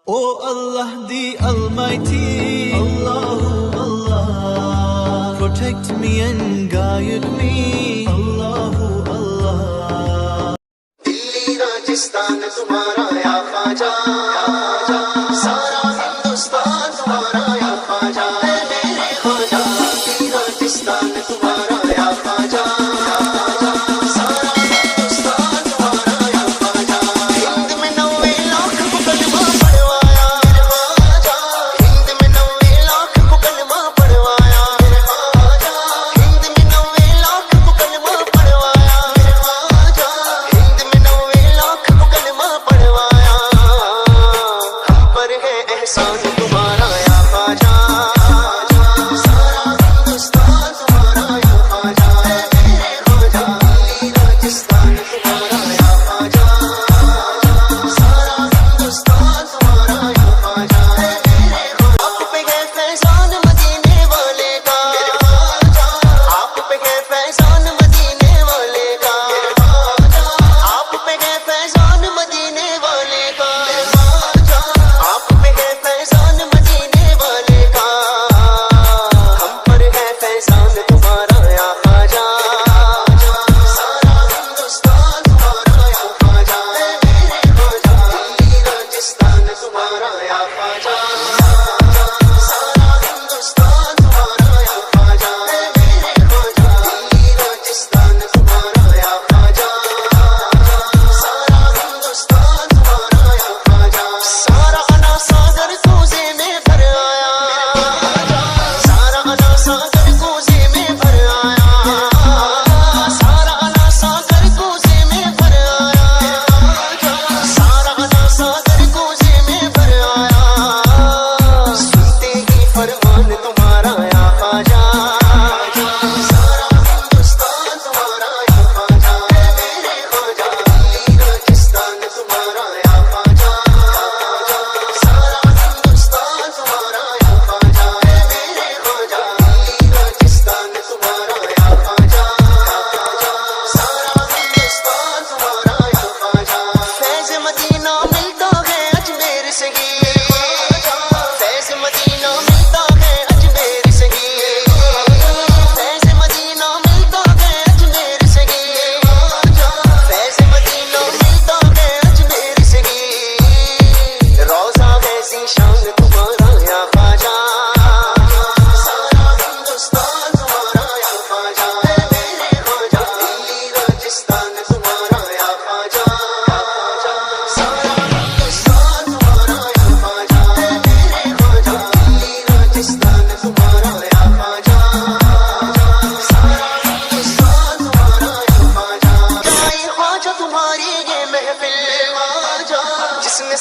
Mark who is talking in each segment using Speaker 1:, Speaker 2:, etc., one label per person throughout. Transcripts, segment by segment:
Speaker 1: O Allah the Almighty, Allahu Allah, protect me and guide me, Allahu Allah. Delhi Rajasthan tumhara ya Khwaja, sara Hindustan tumhara ya Khwaja, mere Khwaja. Delhi Rajasthan tumhara ya Khwaja.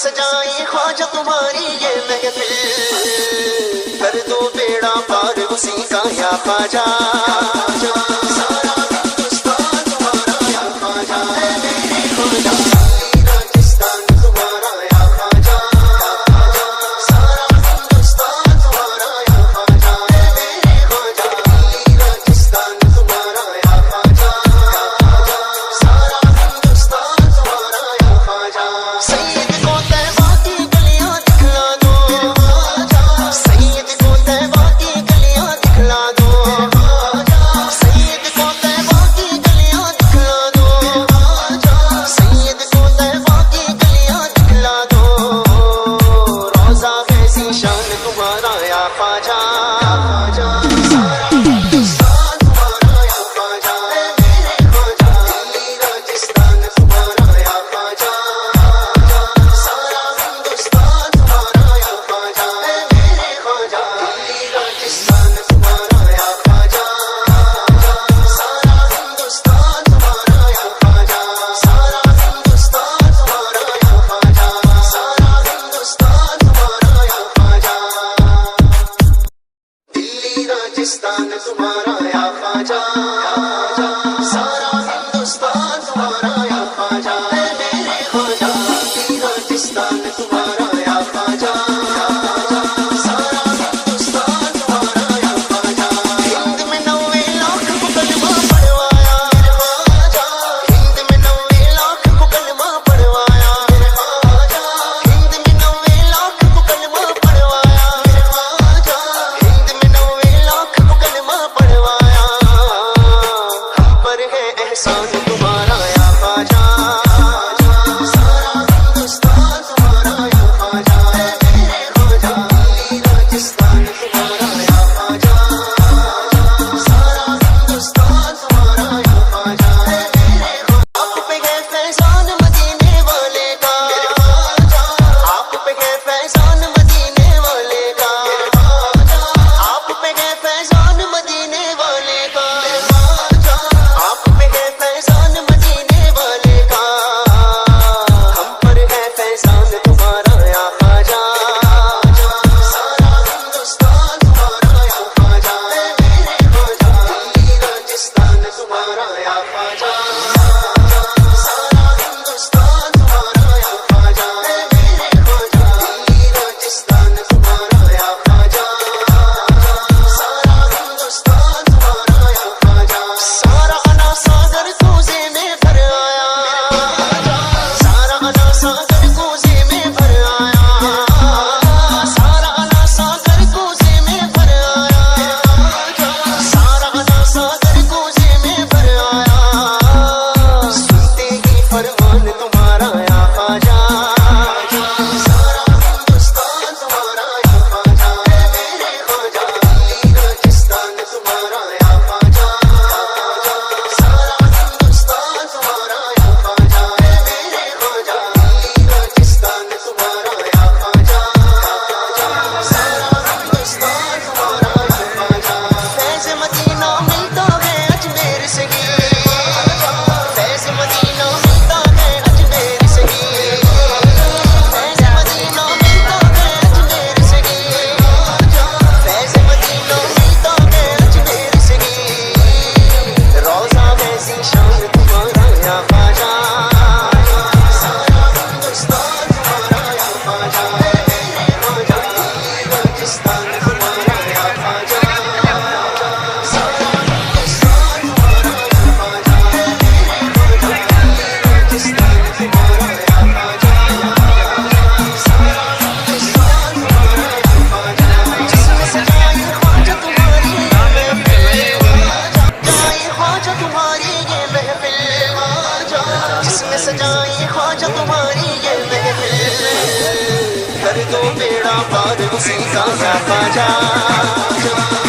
Speaker 1: सजाई ख्वाजा तुम्हारी ये महफिल, कर दो बेड़ा पार उसी का या ख्वाजा। सारा हिंदुस्तान तुम्हारा या ख्वाजा, मेरे ख्वाजा। राजस्थान तुम्हारा या ख्वाजा, सारा हिंदुस्तान तुम्हारा या ख्वाजा, मेरे ख्वाजा। राजस्थान तुम्हारा या ख्वाजा, सारा हिंदुस्तान तुम्हारा या ख्वाजा। राजस्थान तुम्हारा या ख्वाजा, सारा हिंदुस्तान तुम्हारा या ख्वाजा, मेरे ख्वाजा। राजस्थान तुम्हारा या ख्वाजा, सारा हिंदुस्तान तुम्हारा या ख्वाजा। हिंद में 90 लाख को कलमा पढ़वाया, हिंद में 90 लाख को कलमा पढ़वाया, हिंद में 90 लाख कर दो बेड़ा पार उसी का या ख्वाजा।